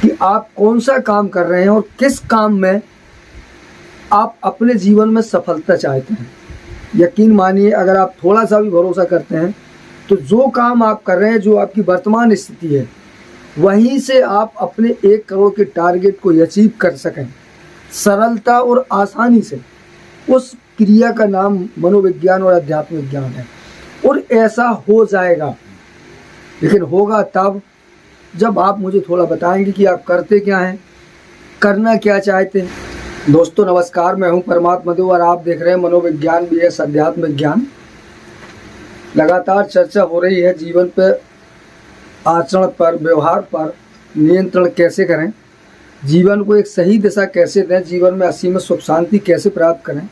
कि आप कौन सा काम कर रहे हैं और किस काम में आप अपने जीवन में सफलता चाहते हैं। यकीन मानिए, अगर आप थोड़ा सा भी भरोसा करते हैं तो जो काम आप कर रहे हैं, जो आपकी वर्तमान स्थिति है, वहीं से आप अपने 1 करोड़ के टारगेट को अचीव कर सकें सरलता और आसानी से। उस क्रिया का नाम मनोविज्ञान और अध्यात्म विज्ञान है। और ऐसा हो जाएगा, लेकिन होगा तब जब आप मुझे थोड़ा बताएंगे कि आप करते क्या हैं, करना क्या चाहते हैं। दोस्तों नमस्कार, मैं हूं परमात्मा देव और आप देख रहे हैं मनोविज्ञान BS अध्यात्म विज्ञान। लगातार चर्चा हो रही है जीवन पर, आचरण पर, व्यवहार पर नियंत्रण कैसे करें, जीवन को एक सही दिशा कैसे दें, जीवन में असीम सुख शांति कैसे प्राप्त करें।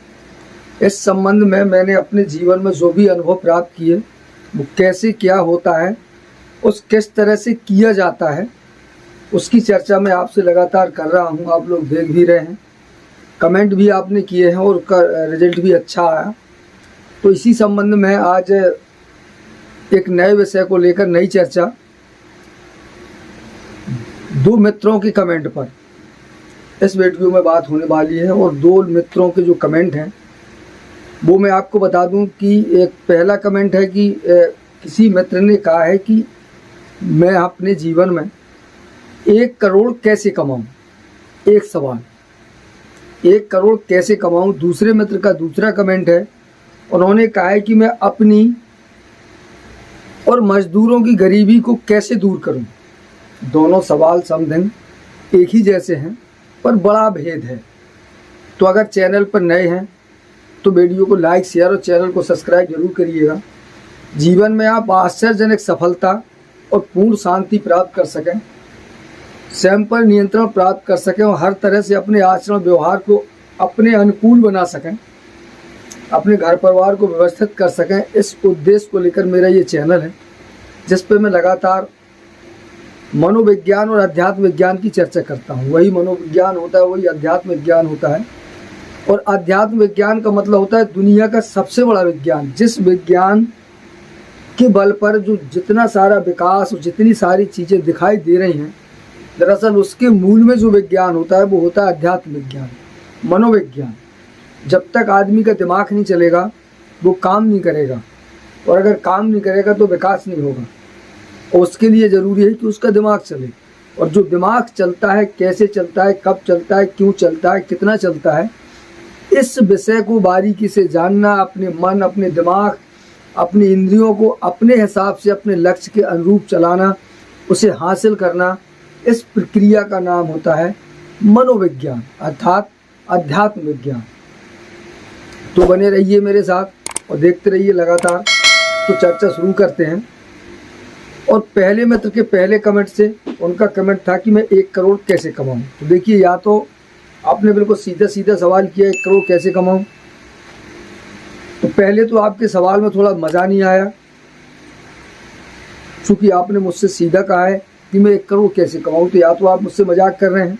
इस संबंध में मैंने अपने जीवन में जो भी अनुभव प्राप्त किए, वो कैसे क्या होता है, उस किस तरह से किया जाता है, उसकी चर्चा मैं आपसे लगातार कर रहा हूँ। आप लोग देख भी रहे हैं, कमेंट भी आपने किए हैं और उसका रिजल्ट भी अच्छा आया। तो इसी संबंध में आज एक नए विषय को लेकर नई चर्चा, 2 मित्रों के कमेंट पर इस वीडियो में बात होने वाली है। और 2 मित्रों के जो कमेंट हैं वो मैं आपको बता दूं कि एक पहला कमेंट है कि किसी मित्र ने कहा है कि मैं अपने जीवन में 1 करोड़ कैसे कमाऊं। एक सवाल, 1 करोड़ कैसे कमाऊं। दूसरे मित्र का दूसरा कमेंट है, उन्होंने कहा है कि मैं अपनी और मजदूरों की गरीबी को कैसे दूर करूं। दोनों सवाल समथिंग एक ही जैसे हैं पर बड़ा भेद है। तो अगर चैनल पर नए हैं तो वीडियो को लाइक, शेयर और चैनल को सब्सक्राइब जरूर करिएगा। जीवन में आप आश्चर्यजनक सफलता और पूर्ण शांति प्राप्त कर सकें, स्वयं पर नियंत्रण प्राप्त कर सकें और हर तरह से अपने आचरण व्यवहार को अपने अनुकूल बना सकें, अपने घर परिवार को व्यवस्थित कर सकें। इस उद्देश्य को लेकर मेरा ये चैनल है, जिस पर मैं लगातार मनोविज्ञान और अध्यात्म विज्ञान की चर्चा करता हूँ। वही मनोविज्ञान होता है, वही अध्यात्म विज्ञान होता है। और अध्यात्म विज्ञान का मतलब होता है दुनिया का सबसे बड़ा विज्ञान, जिस विज्ञान के बल पर जो जितना सारा विकास और जितनी सारी चीज़ें दिखाई दे रही हैं, दरअसल उसके मूल में जो विज्ञान होता है वो होता है अध्यात्म विज्ञान, मनोविज्ञान। जब तक आदमी का दिमाग नहीं चलेगा वो काम नहीं करेगा, और अगर काम नहीं करेगा तो विकास नहीं होगा। और उसके लिए ज़रूरी है कि उसका दिमाग चले। और जो दिमाग चलता है, कैसे चलता है, कब चलता है, क्यों चलता है, कितना चलता है, इस विषय को बारीकी से जानना, अपने मन, अपने दिमाग, अपनी इंद्रियों को अपने हिसाब से अपने लक्ष्य के अनुरूप चलाना, उसे हासिल करना, इस प्रक्रिया का नाम होता है मनोविज्ञान अर्थात अध्यात्म विज्ञान। तो बने रहिए मेरे साथ और देखते रहिए लगातार। तो चर्चा शुरू करते हैं। और पहले मित्र के पहले कमेंट से उनका कमेंट था कि मैं 1 करोड़ कैसे कमाऊं। तो देखिए, या तो आपने बिल्कुल सीधा सीधा सवाल किया 1 करोड़ कैसे कमाऊं। तो पहले तो आपके सवाल में थोड़ा मज़ा नहीं आया, क्योंकि आपने मुझसे सीधा कहा है कि मैं 1 करोड़ कैसे कमाऊं। तो या तो आप मुझसे मजाक कर रहे हैं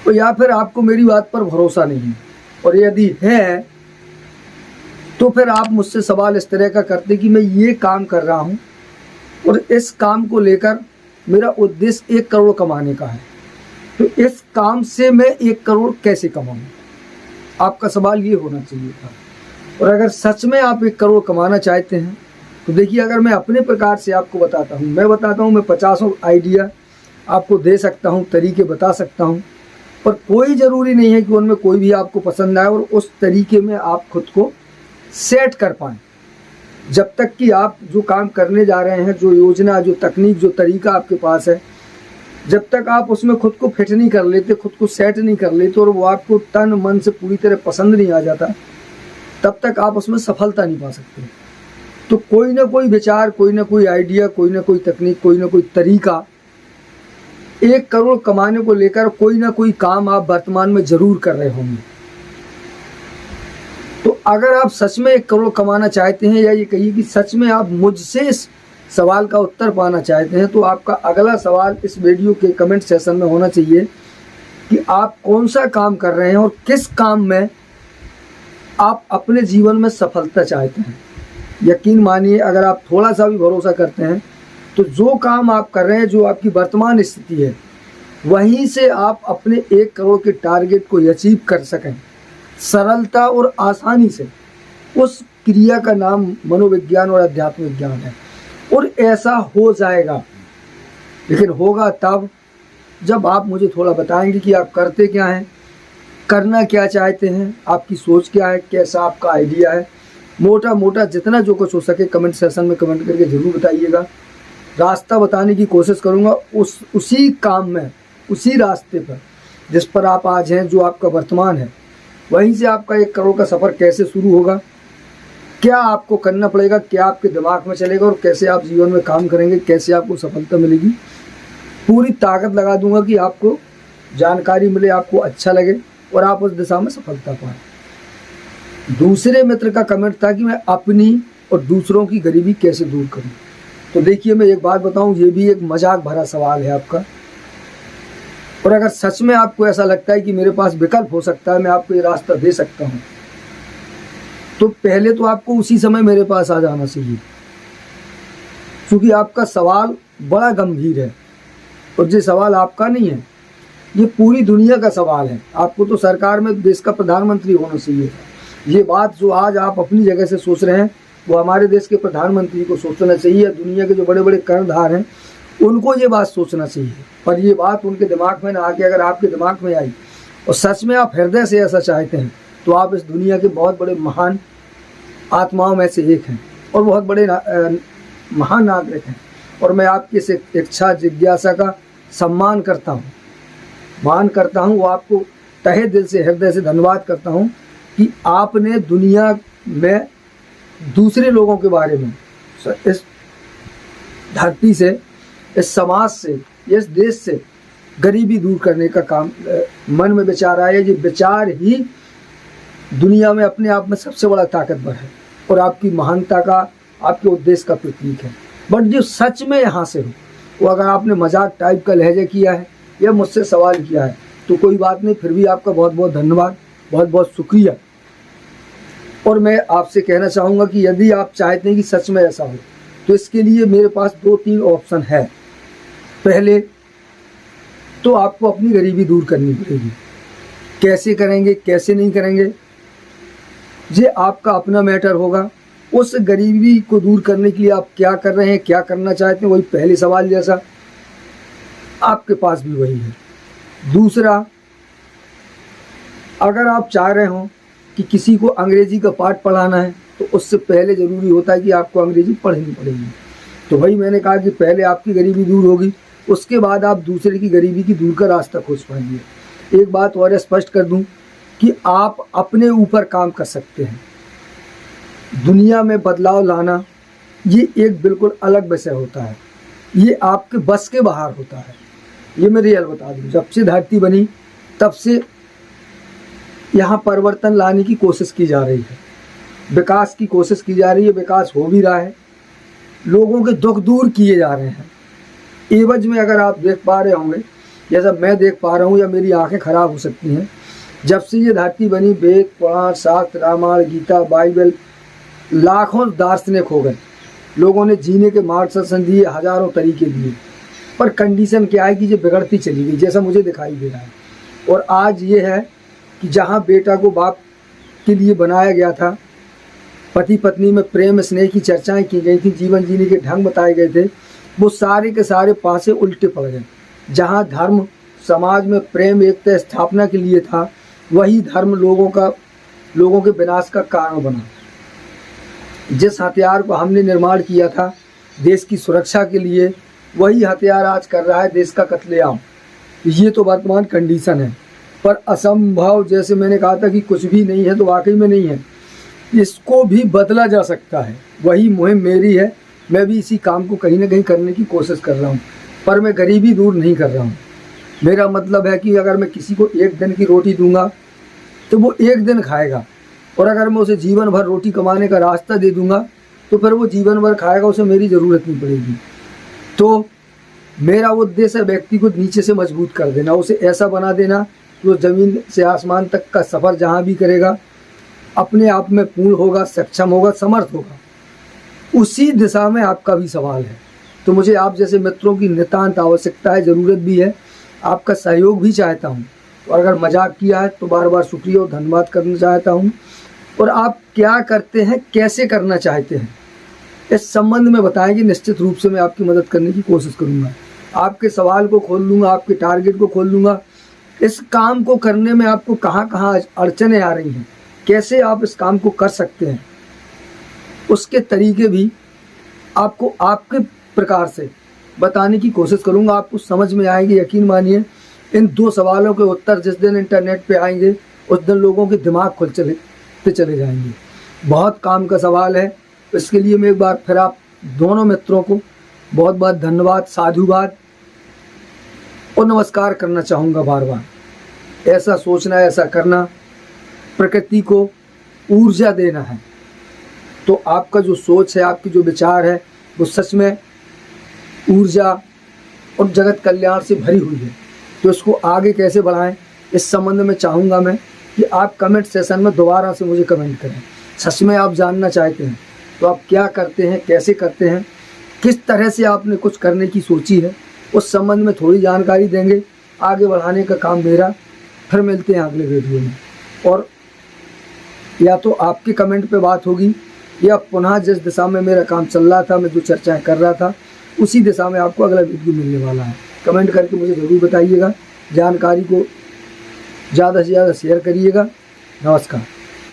और या फिर आपको मेरी बात पर भरोसा नहीं है। और यदि है तो फिर आप मुझसे सवाल इस तरह का करते कि मैं ये काम कर रहा हूँ और इस काम को लेकर मेरा उद्देश्य 1 करोड़ कमाने का है, तो इस काम से मैं 1 करोड़ कैसे कमाऊँ। आपका सवाल ये होना चाहिए था। और अगर सच में आप 1 करोड़ कमाना चाहते हैं तो देखिए, अगर मैं अपने प्रकार से आपको बताता हूँ, मैं 50 आइडिया आपको दे सकता हूँ, तरीके बता सकता हूँ, पर कोई ज़रूरी नहीं है कि उनमें कोई भी आपको पसंद आए और उस तरीके में आप खुद को सेट कर पाएँ। जब तक कि आप जो काम करने जा रहे हैं, जो योजना, जो तकनीक, जो तरीका आपके पास है, जब तक आप उसमें खुद को फिट नहीं कर लेते, खुद को सेट नहीं कर लेते और वो आपको तन मन से पूरी तरह पसंद नहीं आ जाता, तब तक आप उसमें सफलता नहीं पा सकते। तो कोई ना कोई विचार, कोई ना कोई आइडिया, कोई ना कोई तकनीक, कोई ना कोई तरीका 1 करोड़ कमाने को लेकर कोई ना कोई काम आप वर्तमान में ज़रूर कर रहे होंगे। तो अगर आप सच में 1 करोड़ कमाना चाहते हैं, या ये कहिए कि सच में आप मुझसे इस सवाल का उत्तर पाना चाहते हैं, तो आपका अगला सवाल इस वीडियो के कमेंट सेशन में होना चाहिए कि आप कौन सा काम कर रहे हैं और किस काम में आप अपने जीवन में सफलता चाहते हैं। यकीन मानिए, अगर आप थोड़ा सा भी भरोसा करते हैं तो जो काम आप कर रहे हैं, जो आपकी वर्तमान स्थिति है, वहीं से आप अपने 1 करोड़ के टारगेट को अचीव कर सकें सरलता और आसानी से। उस क्रिया का नाम मनोविज्ञान और अध्यात्म विज्ञान है। और ऐसा हो जाएगा, लेकिन होगा तब जब आप मुझे थोड़ा बताएंगे कि आप करते क्या हैं, करना क्या चाहते हैं, आपकी सोच क्या है, कैसा आपका आइडिया है। मोटा मोटा जितना जो कुछ हो सके कमेंट सेशन में कमेंट करके ज़रूर बताइएगा। रास्ता बताने की कोशिश करूँगा उसी काम में, उसी रास्ते पर जिस पर आप आज हैं, जो आपका वर्तमान है। वहीं से आपका 1 करोड़ का सफ़र कैसे शुरू होगा, क्या आपको करना पड़ेगा, क्या आपके दिमाग में चलेगा और कैसे आप जीवन में काम करेंगे, कैसे आपको सफलता मिलेगी। पूरी ताकत लगा दूंगा कि आपको जानकारी मिले, आपको अच्छा लगे और आप उस दिशा में सफलता पाएँ। दूसरे मित्र का कमेंट था कि मैं अपनी और दूसरों की गरीबी कैसे दूर करूं। तो देखिए, मैं एक बात बताऊं, ये भी एक मजाक भरा सवाल है आपका। और अगर सच में आपको ऐसा लगता है कि मेरे पास विकल्प हो सकता है, मैं आपको ये रास्ता दे सकता हूँ, तो पहले तो आपको उसी समय मेरे पास आ जाना चाहिए, क्योंकि आपका सवाल बड़ा गंभीर है। और ये सवाल आपका नहीं है, ये पूरी दुनिया का सवाल है। आपको तो सरकार में देश का प्रधानमंत्री होना चाहिए। ये बात जो आज आप अपनी जगह से सोच रहे हैं, वो हमारे देश के प्रधानमंत्री को सोचना चाहिए। दुनिया के जो बड़े बड़े कर्णधार हैं उनको ये बात सोचना चाहिए। पर ये बात उनके दिमाग में ना आके अगर आपके दिमाग में आई और सच में आप हृदय से ऐसा चाहते हैं, तो आप इस दुनिया के बहुत बड़े महान आत्माओं में से एक हैं और बहुत बड़े महान नागरिक हैं। और मैं आपकी इस इच्छा जिज्ञासा का सम्मान करता हूँ, मान करता हूँ। वो आपको तहे दिल से, हृदय से धन्यवाद करता हूँ कि आपने दुनिया में दूसरे लोगों के बारे में, इस धरती से, इस समाज से, इस देश से गरीबी दूर करने का काम मन में विचार आया। ये विचार ही दुनिया में अपने आप में सबसे बड़ा ताकतवर है और आपकी महानता का, आपके उद्देश्य का प्रतीक है। बट जो सच में यहाँ से हो, वो अगर आपने मजाक टाइप का लहजा किया है या मुझसे सवाल किया है तो कोई बात नहीं, फिर भी आपका बहुत बहुत धन्यवाद, बहुत बहुत शुक्रिया। और मैं आपसे कहना चाहूँगा कि यदि आप चाहते हैं कि सच में ऐसा हो, तो इसके लिए मेरे पास 2-3 ऑप्शन है। पहले तो आपको अपनी गरीबी दूर करनी पड़ेगी। कैसे करेंगे, कैसे नहीं करेंगे, ये आपका अपना मैटर होगा। उस गरीबी को दूर करने के लिए आप क्या कर रहे हैं, क्या करना चाहते हैं, वही पहले सवाल जैसा आपके पास भी वही है। दूसरा, अगर आप चाह रहे हो कि किसी को अंग्रेजी का पाठ पढ़ाना है, तो उससे पहले ज़रूरी होता है कि आपको अंग्रेजी पढ़नी पड़ेगी। तो वही मैंने कहा कि पहले आपकी गरीबी दूर होगी, उसके बाद आप दूसरे की गरीबी की दूर का रास्ता खोज पाएंगे। एक बात और स्पष्ट कर दूं कि आप अपने ऊपर काम कर सकते हैं। दुनिया में बदलाव लाना ये एक बिल्कुल अलग विषय होता है, ये आपके बस के बाहर होता है। ये मैं रियल बता दूं, जब से धरती बनी तब से यहाँ परिवर्तन लाने की कोशिश की जा रही है, विकास की कोशिश की जा रही है, विकास हो भी रहा है, लोगों के दुख दूर किए जा रहे हैं। एवज में अगर आप देख पा रहे होंगे, जैसा मैं देख पा रहा हूँ, या मेरी आंखें खराब हो सकती हैं, जब से ये धरती बनी वेद, पुराण, शास्त्र, रामायण, गीता, बाइबल, लाखों दार्शनिक हो गए, लोगों ने जीने के मार्गदर्शन दिए, हजारों तरीके दिए, पर कंडीशन क्या है कि ये बिगड़ती चली गई, जैसा मुझे दिखाई दे रहा है। और आज ये है कि जहाँ बेटा को बाप के लिए बनाया गया था, पति पत्नी में प्रेम स्नेह की चर्चाएं की गई थी, जीवन जीने के ढंग बताए गए थे, वो सारे के सारे पासे उल्टे पड़ गए। जहाँ धर्म समाज में प्रेम एकता स्थापना के लिए था, वही धर्म लोगों के विनाश का कारण बना। जिस हथियार को हमने निर्माण किया था देश की सुरक्षा के लिए, वही हथियार आज कर रहा है देश का कत्लेआम। ये तो वर्तमान कंडीशन है। पर असंभव, जैसे मैंने कहा था कि कुछ भी नहीं है, तो वाकई में नहीं है, इसको भी बदला जा सकता है। वही मुहिम मेरी है, मैं भी इसी काम को कहीं ना कहीं करने की कोशिश कर रहा हूँ। पर मैं गरीबी दूर नहीं कर रहा हूँ। मेरा मतलब है कि अगर मैं किसी को 1 दिन की रोटी दूंगा तो वो 1 दिन खाएगा, और अगर मैं उसे जीवन भर रोटी कमाने का रास्ता दे दूंगा तो फिर वो जीवन भर खाएगा, उसे मेरी ज़रूरत नहीं पड़ेगी। तो मेरा उद्देश्य है व्यक्ति को नीचे से मजबूत कर देना, उसे ऐसा बना देना कि वो ज़मीन से आसमान तक का सफ़र जहाँ भी करेगा अपने आप में पूर्ण होगा, सक्षम होगा, समर्थ होगा। उसी दिशा में आपका भी सवाल है। तो मुझे आप जैसे मित्रों की नितांत आवश्यकता है, ज़रूरत भी है आपका सहयोग भी चाहता हूँ। और अगर मजाक किया है तो बार बार शुक्रिया और धन्यवाद करना चाहता हूँ। और आप क्या करते हैं, कैसे करना चाहते हैं, इस संबंध में बताएंगे, निश्चित रूप से मैं आपकी मदद करने की कोशिश करूँगा। आपके सवाल को खोल लूँगा, आपके टारगेट को खोल लूँगा। इस काम को करने में आपको कहाँ कहाँ अड़चनें आ रही हैं, कैसे आप इस काम को कर सकते हैं, उसके तरीके भी आपको आपके प्रकार से बताने की कोशिश करूँगा। आपको समझ में आएंगे, यकीन मानिए। इन 2 सवालों के उत्तर जिस दिन इंटरनेट पे आएंगे उस दिन लोगों के दिमाग खुलते चले जाएंगे। बहुत काम का सवाल है। इसके लिए मैं एक बार फिर आप दोनों मित्रों को बहुत बहुत धन्यवाद, साधुवाद और नमस्कार करना चाहूँगा बार बार। ऐसा सोचना, ऐसा करना, प्रकृति को ऊर्जा देना है। तो आपका जो सोच है, आपकी जो विचार है, वो सच में ऊर्जा और जगत कल्याण से भरी हुई है। तो इसको आगे कैसे बढ़ाएं, इस संबंध में चाहूँगा मैं कि आप कमेंट सेशन में दोबारा से मुझे कमेंट करें। सच में आप जानना चाहते हैं तो आप क्या करते हैं, कैसे करते हैं, किस तरह से आपने कुछ करने की सोची है, उस संबंध में थोड़ी जानकारी देंगे। आगे बढ़ाने का काम मेरा। फिर मिलते हैं अगले वीडियो में। और या तो आपके कमेंट पे बात होगी या पुनः जिस दिशा में मेरा काम चल रहा था, मैं जो चर्चाएं कर रहा था, उसी दिशा में आपको अगला वीडियो मिलने वाला है। कमेंट करके मुझे ज़रूर बताइएगा। जानकारी को ज़्यादा से ज़्यादा शेयर करिएगा। नमस्कार।